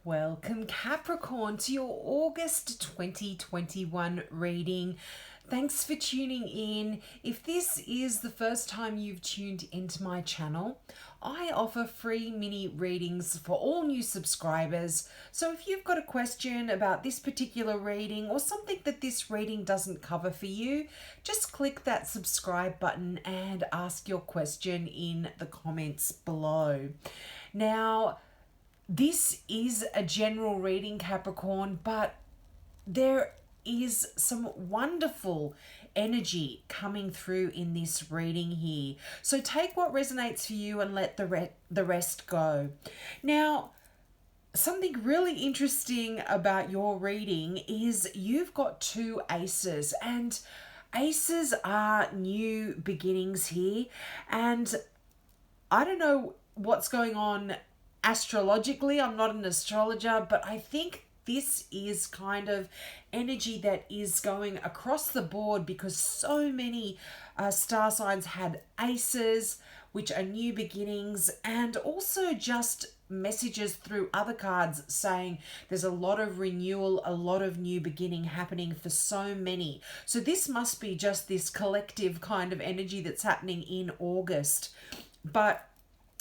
Welcome Capricorn to your August 2021 reading. Thanks for tuning in. If this is the first time you've tuned into my channel, I offer free mini readings for all new subscribers. So if you've got a question about this particular reading or something that this reading doesn't cover for you, just click that subscribe button and ask your question in the comments below. Now, this is a general reading, Capricorn, but there is some wonderful energy coming through in this reading here. So take what resonates for you and let the rest go. Now, something really interesting about your reading is you've got two aces, and aces are new beginnings here. And I don't know what's going on astrologically, I'm not an astrologer, but I think this is kind of energy that is going across the board because so many star signs had aces, which are new beginnings, and also just messages through other cards saying there's a lot of renewal, a lot of new beginning happening for so many. So this must be just this collective kind of energy that's happening in August. But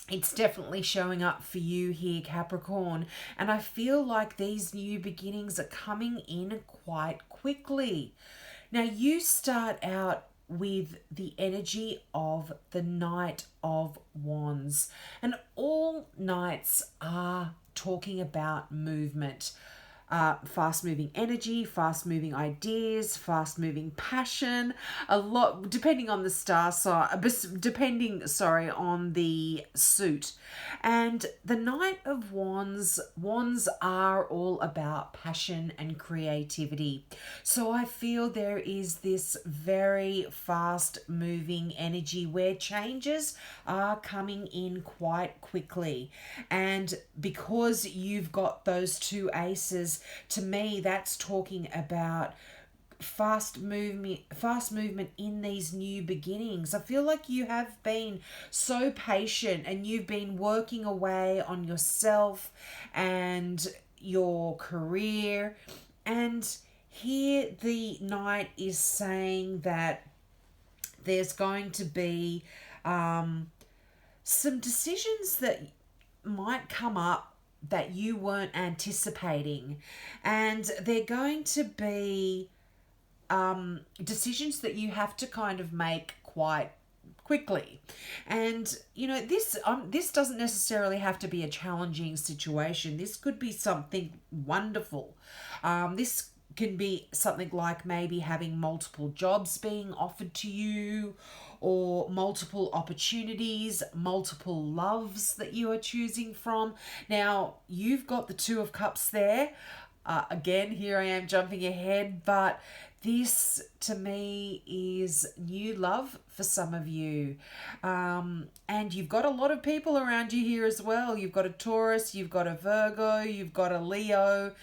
it's definitely showing up for you here, Capricorn. And I feel like these new beginnings are coming in quite quickly. Now, you start out with the energy of the Knight of Wands. And all knights are talking about movement. Fast-moving energy, fast-moving ideas, fast-moving passion, a lot depending on the star sign, on the suit. And the Knight of Wands are all about passion and creativity. So I feel there is this very fast-moving energy where changes are coming in quite quickly. And because you've got those two aces, to me, that's talking about fast movement in these new beginnings. I feel like you have been so patient and you've been working away on yourself and your career. And here the Knight is saying that there's going to be some decisions that might come up that you weren't anticipating, and they're going to be decisions that you have to kind of make quite quickly. And you know, this doesn't necessarily have to be a challenging situation. This could be something wonderful. This can be something like maybe having multiple jobs being offered to you, or multiple opportunities, multiple loves that you are choosing from. Now, you've got the Two of Cups there. Again, here I am jumping ahead, but this to me is new love for some of you. And you've got a lot of people around you here as well. You've got a Taurus, you've got a Virgo, you've got a Leo.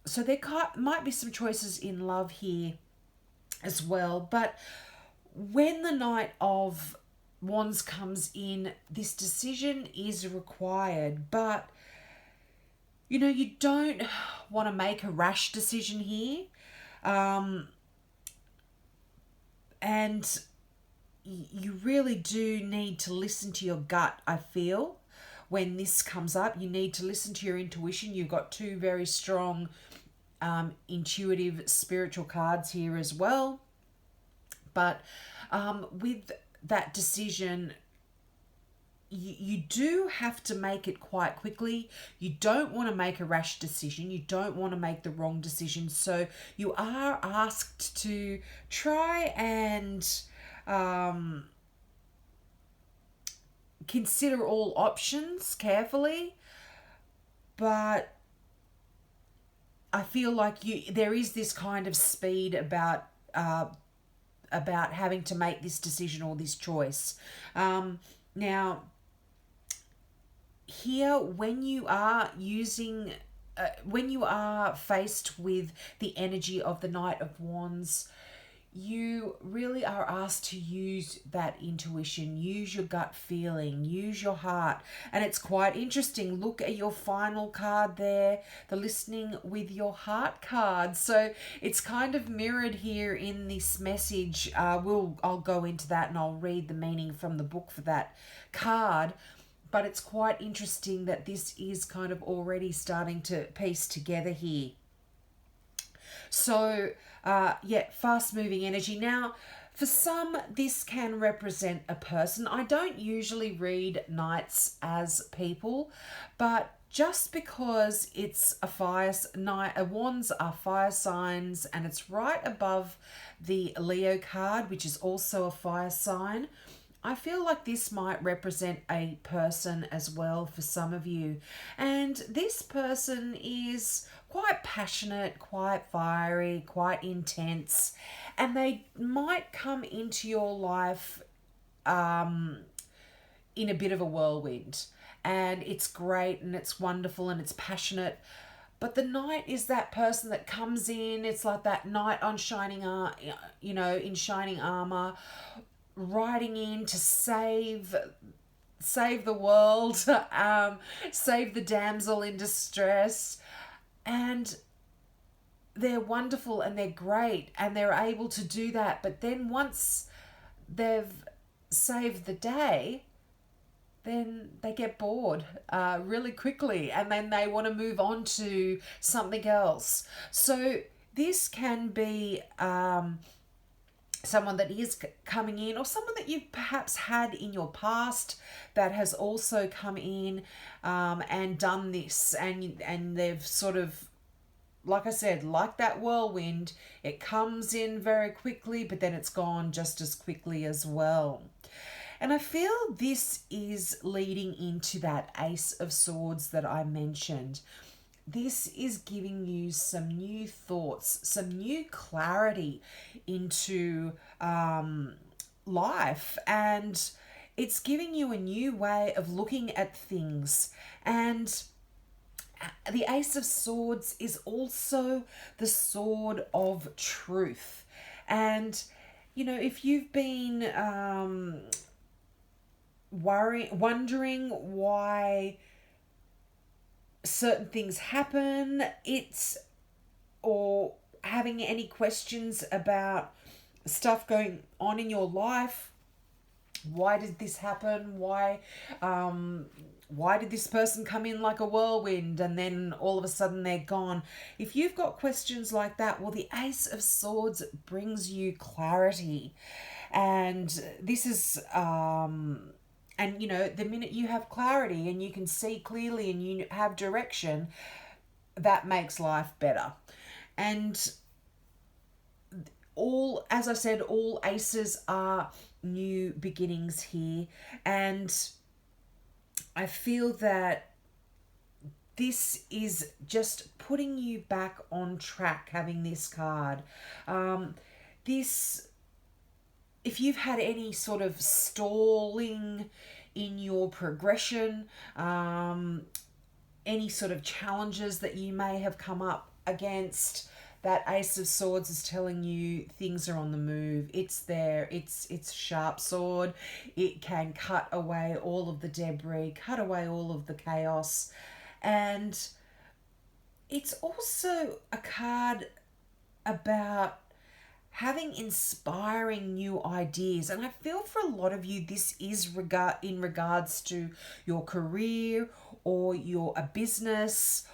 So there might be some choices in love here as well. But when the Knight of Wands comes in, this decision is required. But, you know, you don't want to make a rash decision here. And you really do need to listen to your gut, I feel. When this comes up, you need to listen to your intuition. You've got two very strong intuitive spiritual cards here as well. But with that decision, you do have to make it quite quickly. You don't want to make a rash decision. You don't want to make the wrong decision. So you are asked to try and consider all options carefully. But I feel like there is this kind of speed about having to make this decision or this choice. Now, here, when you are faced with the energy of the Knight of Wands, you really are asked to use that intuition, use your gut feeling, use your heart. And it's quite interesting. Look at your final card there, the listening with your heart card. So it's kind of mirrored here in this message. I'll go into that and I'll read the meaning from the book for that card. But it's quite interesting that this is kind of already starting to piece together here. So, fast moving energy. Now, for some, this can represent a person. I don't usually read knights as people, but just because it's a fire night, wands are fire signs, and it's right above the Leo card, which is also a fire sign. I feel like this might represent a person as well for some of you. And this person is quite passionate, quite fiery, quite intense. And they might come into your life in a bit of a whirlwind. And it's great and it's wonderful and it's passionate. But the knight is that person that comes in. It's like that knight on in shining armor, riding in to save the world, save the damsel in distress. And they're wonderful and they're great and they're able to do that. But then once they've saved the day, then they get bored really quickly and then they want to move on to something else. So this can be someone that is coming in, or someone that you've perhaps had in your past that has also come in and done this, and they've sort of, like I said, like that whirlwind, it comes in very quickly, but then it's gone just as quickly as well. And I feel this is leading into that Ace of Swords that I mentioned. This is giving you some new thoughts, some new clarity into life, and it's giving you a new way of looking at things. And the Ace of Swords is also the sword of truth. And, if you've been wondering why certain things happen, or having any questions about stuff going on in your life, why did this happen, why did this person come in like a whirlwind and then all of a sudden they're gone? If you've got questions like that, well, the Ace of Swords brings you clarity. And this is and the minute you have clarity and you can see clearly and you have direction, that makes life better. And as I said, all aces are new beginnings here. And I feel that this is just putting you back on track, having this card. If you've had any sort of stalling in your progression, any sort of challenges that you may have come up against, that Ace of Swords is telling you things are on the move. It's there. It's a sharp sword. It can cut away all of the debris, cut away all of the chaos. And it's also a card about having inspiring new ideas. And I feel for a lot of you, this is in regards to your career or a business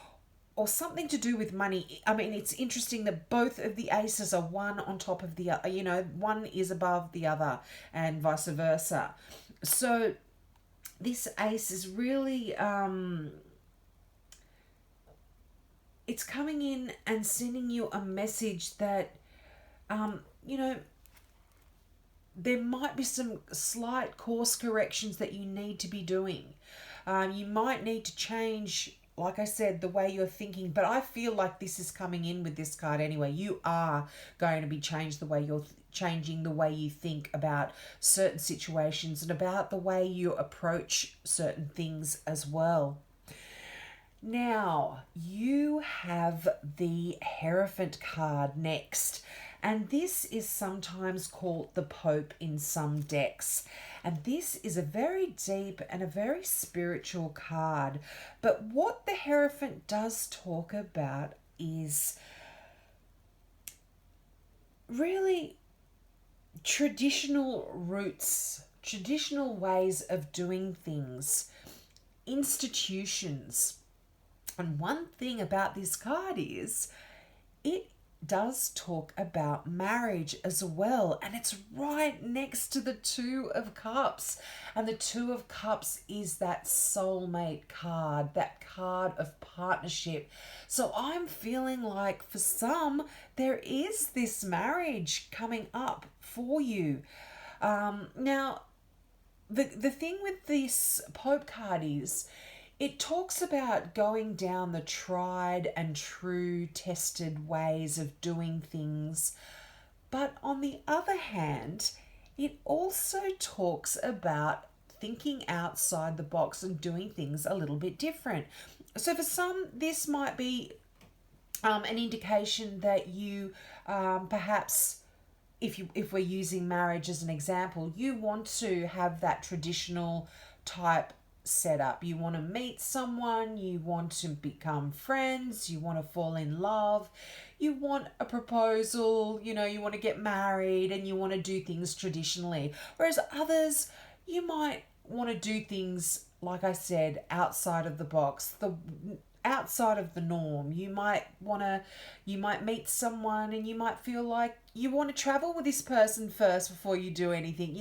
or something to do with money. I mean, it's interesting that both of the aces are one on top of the other. One is above the other and vice versa. So this ace is really, it's coming in and sending you a message that, there might be some slight course corrections that you need to be doing. You might need to change, like I said, the way you're thinking, but I feel like this is coming in with this card anyway. You are going to be changing the way you think about certain situations and about the way you approach certain things as well. Now, you have the Hierophant card next. And this is sometimes called the Pope in some decks. And this is a very deep and a very spiritual card. But what the Hierophant does talk about is really traditional roots, traditional ways of doing things, institutions. And one thing about this card is it does talk about marriage as well, and it's right next to the Two of Cups. And the Two of Cups is that soulmate card, that card of partnership. So I'm feeling like for some there is this marriage coming up for you. Now the thing with this Pope card is it talks about going down the tried and true tested ways of doing things. But on the other hand, it also talks about thinking outside the box and doing things a little bit different. So for some, this might be an indication that you perhaps, if we're using marriage as an example, you want to have that traditional type setup. You want to meet someone, you want to become friends, you want to fall in love, you want a proposal, you want to get married, and you want to do things traditionally. Whereas others, you might want to do things, like I said, outside of the box, outside of the norm. You might meet someone and you might feel like you want to travel with this person first before you do anything,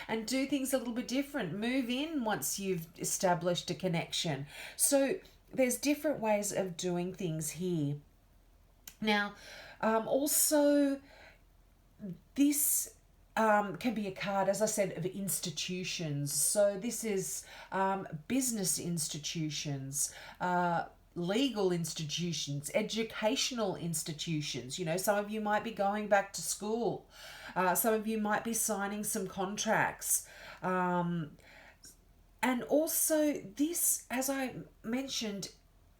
and do things a little bit different. Move in once you've established a connection. So there's different ways of doing things here. Now, also this can be a card, as I said, of institutions. So this is business institutions, legal institutions, educational institutions. Some of you might be going back to school. Some of you might be signing some contracts. And also this, as I mentioned,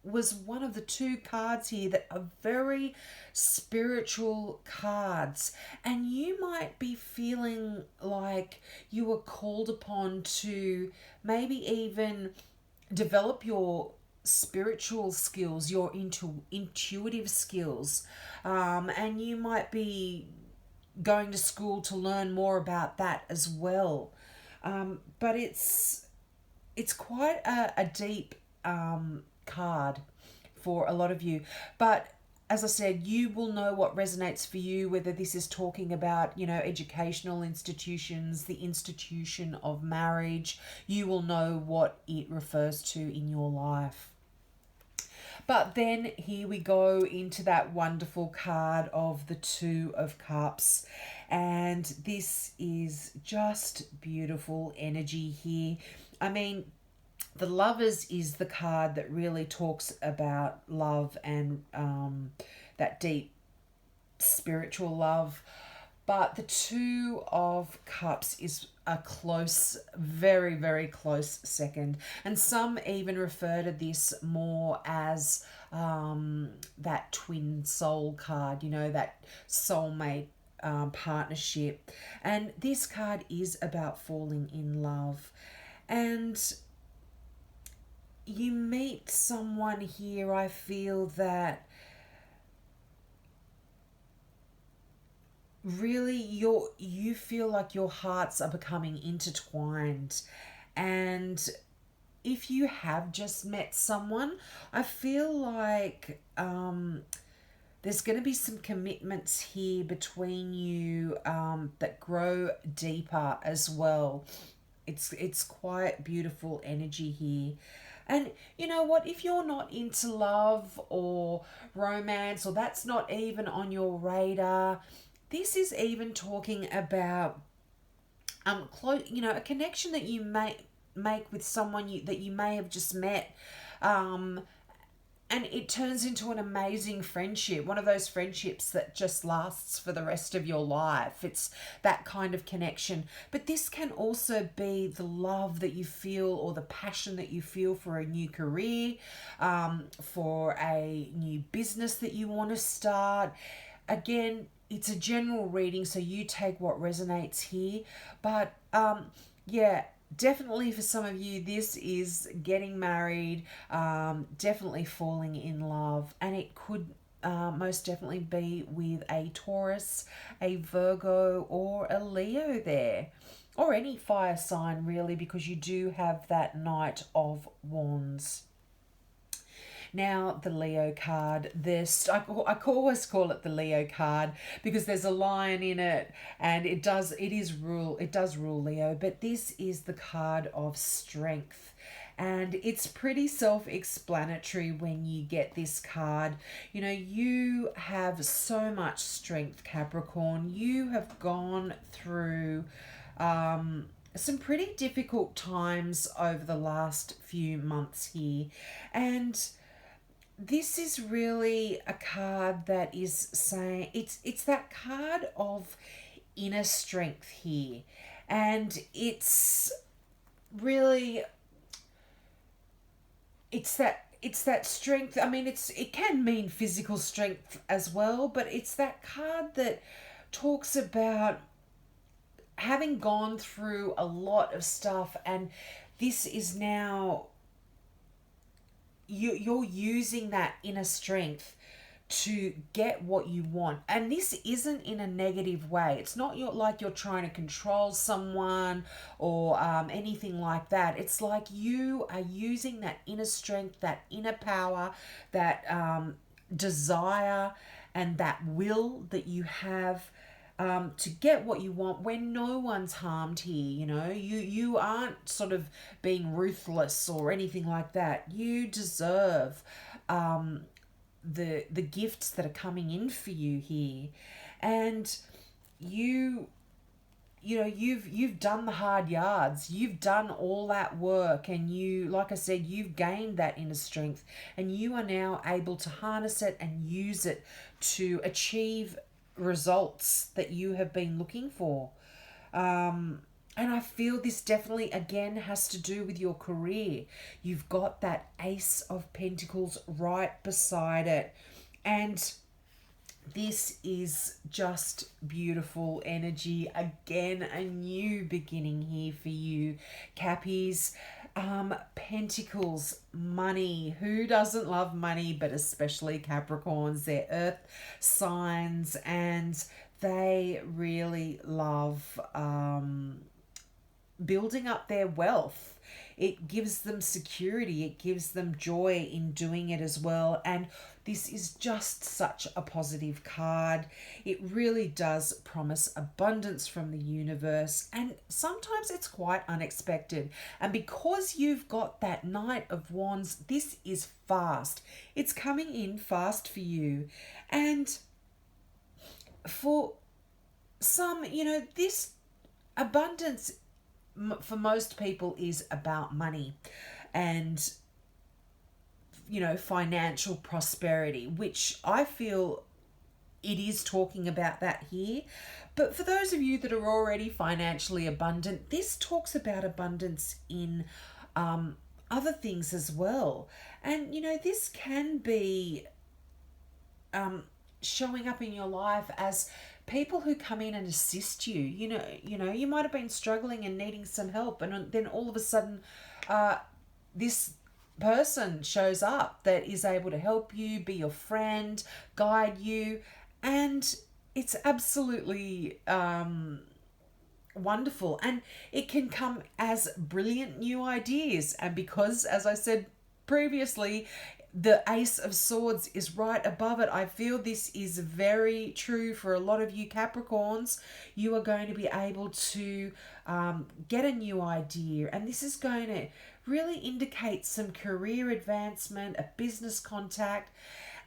was one of the two cards here that are very spiritual cards. And you might be feeling like you were called upon to maybe even develop your spiritual skills, your intuitive skills, and you might be going to school to learn more about that as well. But it's quite a deep card for a lot of you. But as I said, you will know what resonates for you, whether this is talking about, educational institutions, the institution of marriage. You will know what it refers to in your life. But then here we go into that wonderful card of the Two of Cups. And this is just beautiful energy here. I mean, the Lovers is the card that really talks about love and that deep spiritual love. But the Two of Cups is a close, very, very close second. And some even refer to this more as that twin soul card, that soulmate partnership. And this card is about falling in love. And you meet someone here, I feel that really you feel like your hearts are becoming intertwined. And if you have just met someone, I feel like there's going to be some commitments here between you that grow deeper as well. It's quite beautiful energy here. And you know what? If you're not into love or romance, or that's not even on your radar, this is even talking about a connection that you may make with someone that you may have just met, and it turns into an amazing friendship, one of those friendships that just lasts for the rest of your life. It's that kind of connection. But this can also be the love that you feel, or the passion that you feel for a new career, for a new business that you want to start. Again, it's a general reading, so you take what resonates here. But yeah, definitely for some of you, this is getting married, definitely falling in love, and it could most definitely be with a Taurus, a Virgo, or a Leo there. Or any fire sign, really, because you do have that Knight of Wands. Now, the Leo card, I always call it the Leo card because there's a lion in it, and it does rule Leo, but this is the card of strength. And it's pretty self-explanatory when you get this card. You know, you have so much strength, Capricorn. You have gone through some pretty difficult times over the last few months here. And this is really a card that is saying it's that card of inner strength here. And it's really it's that strength. I mean, it can mean physical strength as well, but it's that card that talks about having gone through a lot of stuff, and this is now you're using that inner strength to get what you want. And this isn't in a negative way. It's not like you're trying to control someone or anything like that. It's like you are using that inner strength, that inner power, that desire, and that will that you have to get what you want when no one's harmed here. You know, you aren't sort of being ruthless or anything like that. You deserve the gifts that are coming in for you here, and you've done the hard yards. You've done all that work, and like I said, you've gained that inner strength, and you are now able to harness it and use it to achieve results that you have been looking for. And I feel this definitely, again, has to do with your career. You've got that Ace of Pentacles right beside it. And this is just beautiful energy. Again, a new beginning here for you, Cappies. Pentacles, money. Who doesn't love money, but especially Capricorns? They're earth signs, and they really love building up their wealth. It gives them security. It gives them joy in doing it as well. And this is just such a positive card. It really does promise abundance from the universe. And sometimes it's quite unexpected. And because you've got that Knight of Wands, this is fast. It's coming in fast for you. And for some, this abundance for most people is about money and financial prosperity, which I feel it is talking about that here. But for those of you that are already financially abundant, this talks about abundance in other things as well. And this can be showing up in your life as people who come in and assist you. You might have been struggling and needing some help, and then all of a sudden this person shows up that is able to help you, be your friend, guide you, and it's absolutely wonderful. And it can come as brilliant new ideas, and because, as I said previously, the Ace of Swords is right above it, I feel this is very true for a lot of you Capricorns. You are going to be able to get a new idea, and this is going to really indicate some career advancement, a business contact.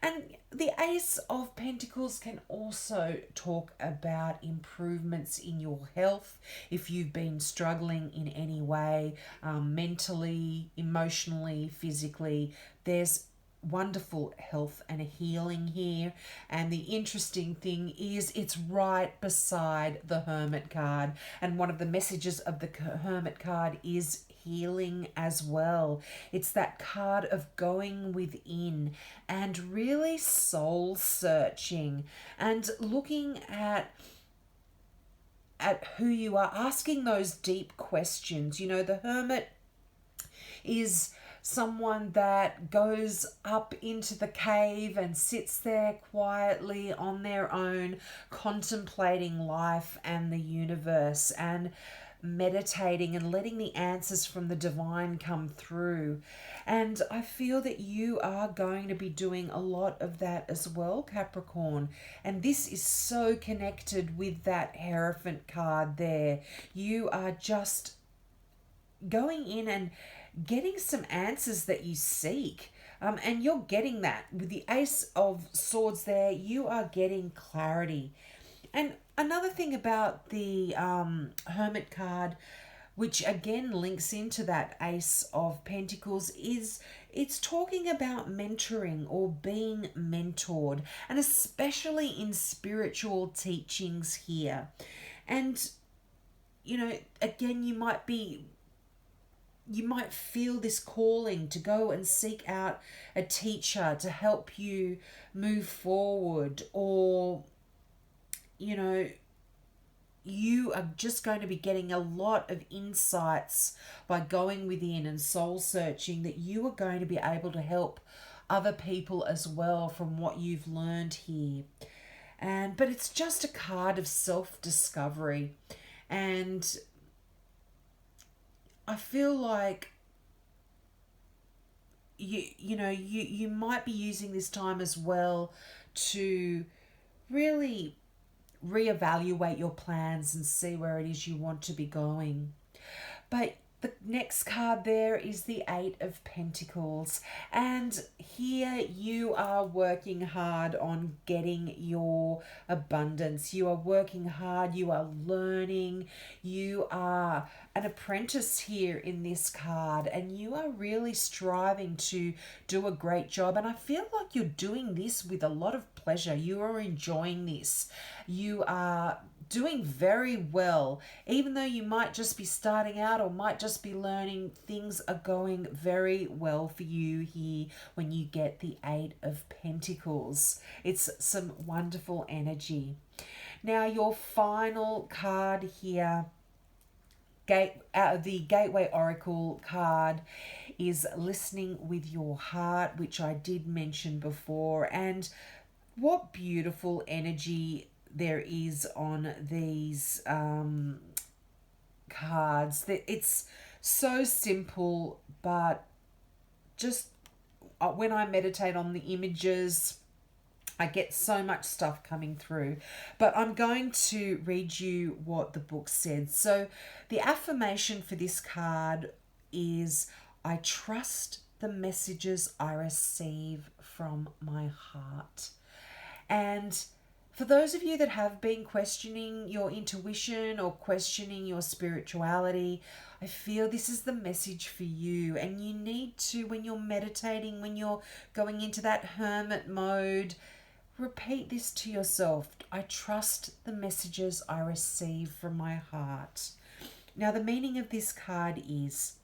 And the Ace of Pentacles can also talk about improvements in your health. If you've been struggling in any way, mentally, emotionally, physically, there's wonderful health and healing here. And the interesting thing is it's right beside the Hermit card. And one of the messages of the Hermit card is healing as well. It's that card of going within and really soul searching and looking at who you are, asking those deep questions. You know, the Hermit is someone that goes up into the cave and sits there quietly on their own, contemplating life and the universe and meditating and letting the answers from the divine come through. And I feel that you are going to be doing a lot of that as well, Capricorn. And this is so connected with that Hierophant card there. You are just going in and getting some answers that you seek. And you're getting that with the Ace of Swords there. You are getting clarity. And another thing about the Hermit card, which again links into that Ace of Pentacles, is it's talking about mentoring or being mentored, and especially in spiritual teachings here. And, you know, again, you might feel this calling to go and seek out a teacher to help you move forward, or, you know, you are just going to be getting a lot of insights by going within and soul searching, that you are going to be able to help other people as well from what you've learned here. But it's just a card of self-discovery. And I feel like you might be using this time as well to really reevaluate your plans and see where it is you want to be going. But the next card there is the Eight of Pentacles. And here you are working hard on getting your abundance. You are working hard. You are learning. You are an apprentice here in this card. And you are really striving to do a great job. And I feel like you're doing this with a lot of pleasure. You are enjoying this. You are doing very well. Even though you might just be starting out or might just be learning, things are going very well for you here when you get the Eight of Pentacles. It's some wonderful energy. Now, your final card here, the Gateway Oracle card, is listening with your heart, which I did mention before. And what beautiful energy there is on these cards. It's so simple, but just when I meditate on the images, I get so much stuff coming through. But I'm going to read you what the book said. So the affirmation for this card is, I trust the messages I receive from my heart. And for those of you that have been questioning your intuition or questioning your spirituality, I feel this is the message for you. And you need to, when you're meditating, when you're going into that hermit mode, repeat this to yourself. I trust the messages I receive from my heart. Now, the meaning of this card is,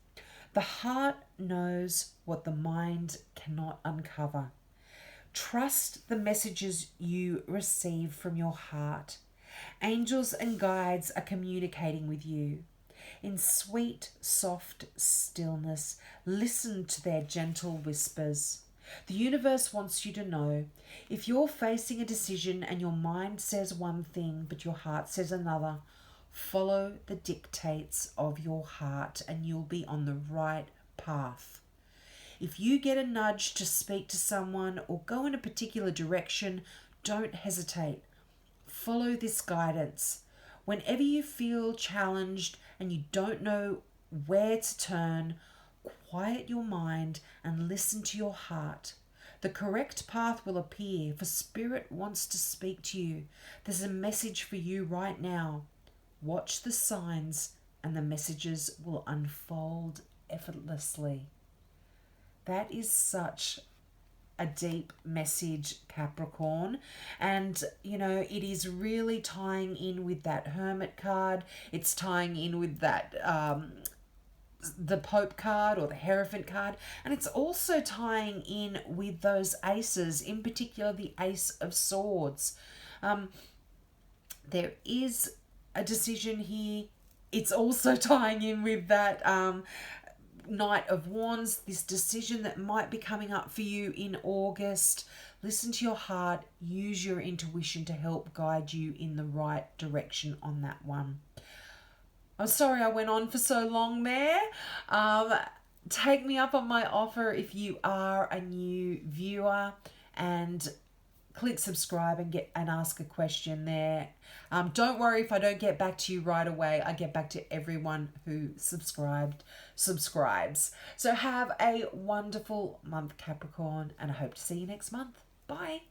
the heart knows what the mind cannot uncover. Trust the messages you receive from your heart. Angels and guides are communicating with you. In sweet, soft stillness, listen to their gentle whispers. The universe wants you to know, if you're facing a decision and your mind says one thing but your heart says another, follow the dictates of your heart and you'll be on the right path. If you get a nudge to speak to someone or go in a particular direction, don't hesitate. Follow this guidance. Whenever you feel challenged and you don't know where to turn, quiet your mind and listen to your heart. The correct path will appear, for Spirit wants to speak to you. There's a message for you right now. Watch the signs and the messages will unfold effortlessly. That is such a deep message, Capricorn. And, you know, it is really tying in with that Hermit card. It's tying in with that the Pope card or the Hierophant card, and it's also tying in with those aces, in particular the Ace of Swords. There is a decision here. It's also tying in with that Knight of Wands, this decision that might be coming up for you in August. Listen to your heart, use your intuition to help guide you in the right direction on that one. I'm sorry I went on for so long there. Take me up on my offer if you are a new viewer, and click subscribe and ask a question there. Don't worry if I don't get back to you right away. I get back to everyone who subscribes. So have a wonderful month, Capricorn, and I hope to see you next month. Bye.